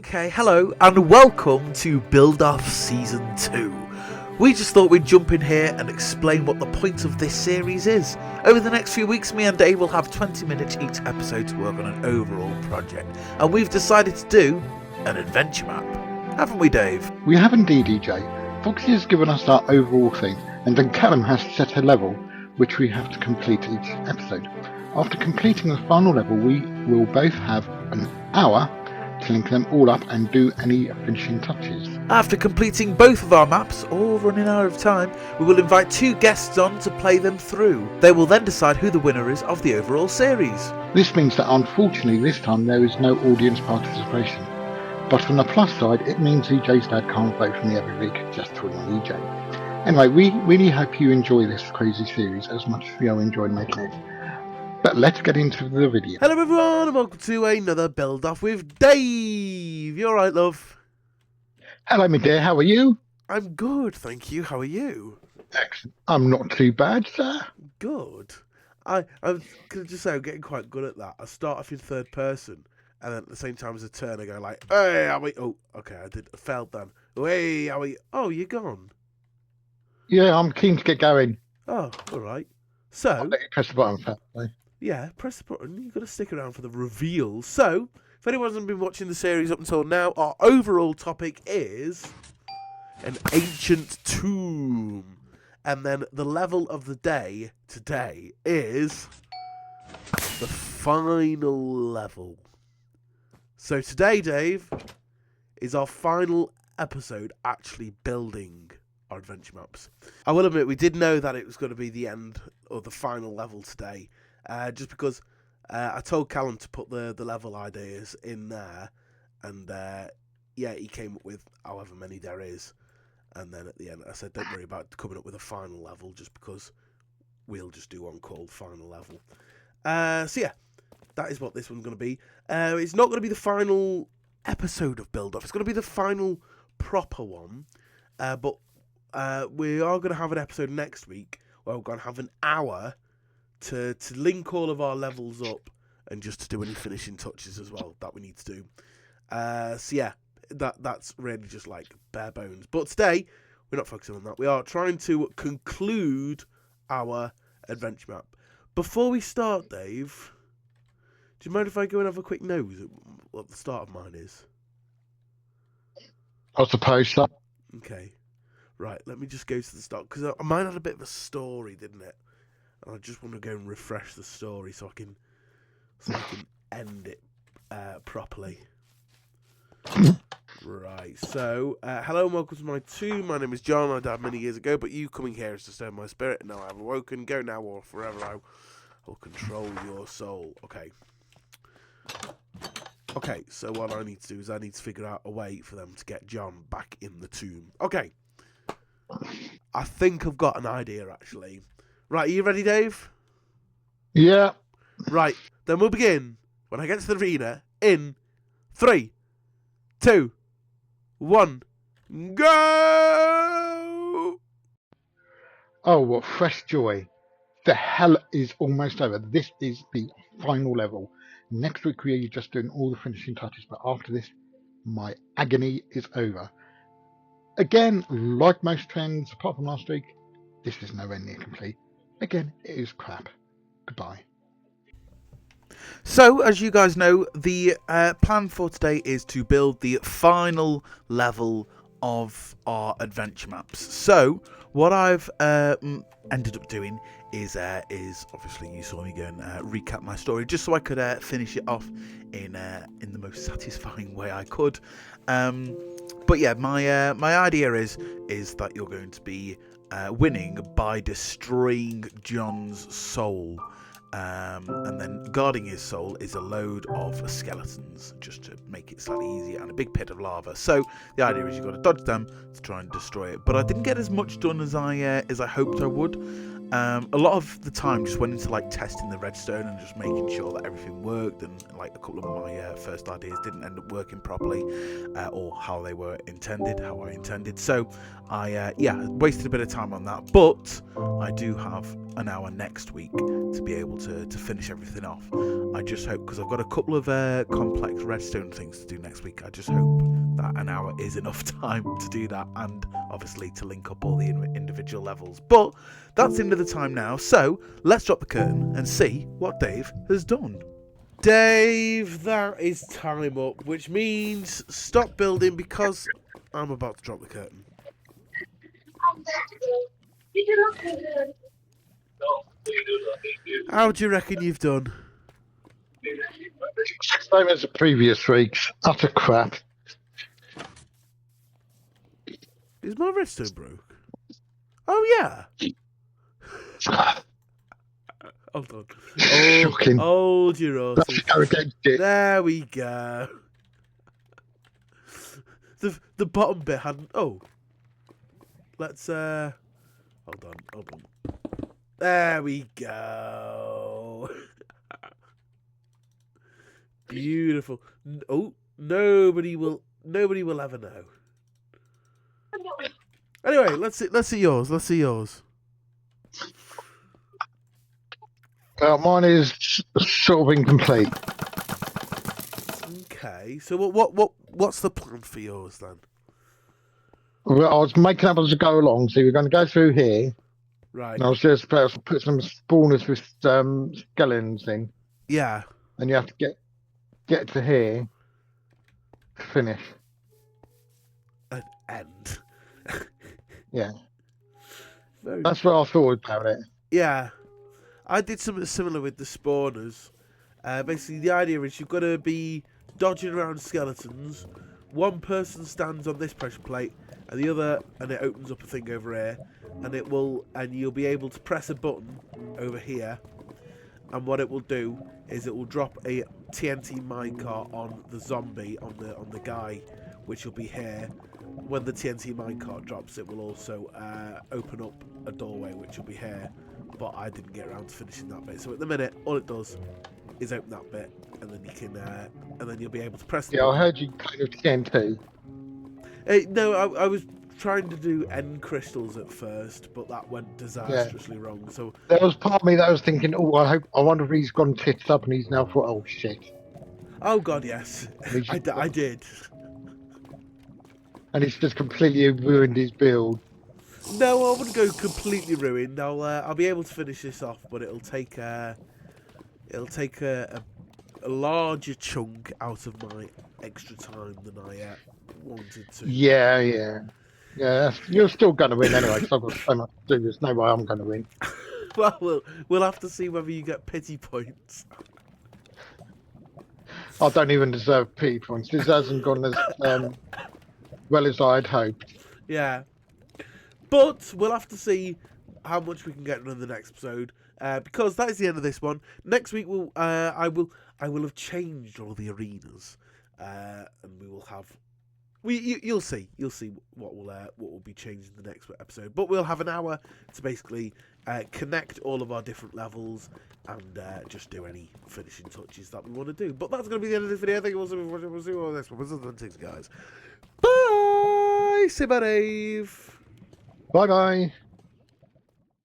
Okay, hello and welcome to Build Off Season 2. We just thought we'd jump in here and explain what the point of this series is. Over the next few weeks, me and Dave will have 20 minutes each episode to work on an overall project. And we've decided to do an adventure map. Haven't we, Dave? We have indeed, EJ. Foxy has given us our overall theme, and then Callum has set a level which we have to complete each episode. After completing the final level, we will both have an hour to link them all up and do any finishing touches. After completing both of our maps, or running out of time, we will invite two guests on to play them through. They will then decide who the winner is of the overall series. This means that unfortunately this time there is no audience participation. But on the plus side, it means EJ's dad can't vote for me every week just to annoy EJ. Anyway, we really hope you enjoy this crazy series as much as we are enjoying making it. But let's get into the video. Hello everyone and welcome to another Build Off with Dave. You alright, love? Hello, my dear, how are you? I'm good, thank you. How are you? Excellent. I'm not too bad, sir. Good. I'm gonna just say I'm getting quite good at that. I start off in third person, and then at the same time as a turn, I go like, "Hey, how are you?" Oh, okay, I failed then. Hey, how are you? Oh, you're gone. Yeah, I'm keen to get going. Oh, all right. So I'll let you press the button first. yeah, press the button. You've got to stick around for the reveal. So, if anyone hasn't been watching the series up until now, our overall topic is an ancient tomb. And then the level of the day today is the final level. So today, Dave, is our final episode actually building our adventure maps. I will admit, we did know that it was going to be the end or the final level today. Just because I told Callum to put the level ideas in there, and yeah, he came up with however many there is, and then at the end I said don't worry about coming up with a final level, just because we'll just do one called final level. So yeah, that is what this one's going to be. It's not going to be the final episode of Build Off, it's going to be the final proper one, but we are going to have an episode next week where we're going to have an hour to link all of our levels up and just to do any finishing touches as well that we need to do. So yeah, that's really just like bare bones. But today, we're not focusing on that. We are trying to conclude our adventure map. Before we start, Dave, do you mind if I go and have a quick nose at what the start of mine is? I suppose so. Okay. Right, let me just go to the start, because mine had a bit of a story, didn't it? And I just want to go and refresh the story so I can end it properly. Right, so hello and welcome to my tomb. My name is John. I died many years ago, but you coming here is to stir my spirit, and now I have awoken. Go now or forever I will control your soul. Okay, so what I need to do is I need to figure out a way for them to get John back in the tomb. Okay, I think I've got an idea actually. Right, are you ready, Dave? Yeah. Right, then we'll begin when I get to the arena in 3, 2, 1, go! Oh, what fresh joy. The hell is almost over. This is the final level. Next week we are just doing all the finishing touches, but after this, my agony is over. Again, like most trends, apart from last week, this is nowhere near complete. Again, it is crap. Goodbye. So, as you guys know, the plan for today is to build the final level of our adventure maps. So, what I've ended up doing is obviously you saw me go and recap my story, just so I could finish it off in the most satisfying way I could. But yeah, my idea is that you're going to be winning by destroying John's soul. And then guarding his soul is a load of skeletons, just to make it slightly easier, and a big pit of lava. So the idea is you've got to dodge them to try and destroy it. But I didn't get as much done as I hoped I would. A lot of the time just went into like testing the redstone and just making sure that everything worked, and like a couple of my first ideas didn't end up working properly, or how they were intended, how I intended. So I wasted a bit of time on that, but I do have an hour next week to be able to finish everything off. I just hope, because I've got a couple of complex redstone things to do next week, I just hope that an hour is enough time to do that, and obviously to link up all the individual levels. But that's the end of the time now, so let's drop the curtain and see what Dave has done. Dave, that is time up, which means stop building because I'm about to drop the curtain. How do you reckon you've done? Same as the previous weeks. Utter crap. Is my redstone broke? Oh yeah. Hold on. Shocking. Hold your horses. Let's go against it. There we go. The bottom bit hadn't. Oh. Let's hold on. There we go. Beautiful. Oh, nobody will ever know. Anyway, let's see yours. Let's see yours. Mine is sort of incomplete. Okay, so what's the plan for yours then? Well, I was making up as I go along, so we're going to go through here. Right. And I was just about to put some spawners with skeletons in. Yeah. And you have to get to here to finish. An end. Yeah. That's what I thought about it. Yeah. I did something similar with the spawners. Basically, the idea is you've got to be dodging around skeletons. One person stands on this pressure plate, and the other, and it opens up a thing over here, and you'll be able to press a button over here, and what it will do is it will drop a TNT minecart on the zombie, on the guy, which will be here. When the TNT minecart drops, it will also open up a doorway, which will be here. But I didn't get around to finishing that bit. So at the minute, all it does is open that bit, and then you can, and then you'll be able to press. Yeah, I heard you kind of TNT. No, I was trying to do end crystals at first, but that went disastrously wrong. So there was part of me that was thinking, oh, I wonder if he's gone tits up and he's now thought, oh shit. Oh god, yes, I did. And he's just completely ruined his build. No, I wouldn't go completely ruined. I'll be able to finish this off, but it'll take a larger chunk out of my extra time than I wanted to. Yeah. You're still going to win anyway, because I've got so much to do. There's no way I'm going to win. Well, we'll have to see whether you get pity points. I don't even deserve pity points. This hasn't gone as well as I'd hoped. Yeah. But we'll have to see how much we can get done in the next episode, because that is the end of this one. Next week, I will have changed all the arenas, and we will have. You'll see what will be changed in the next episode. But we'll have an hour to basically connect all of our different levels and just do any finishing touches that we want to do. But that's going to be the end of this video. Thank you all so much for watching. We'll see you all next one. Thanks, guys. Bye. Say bye, Dave. Bye.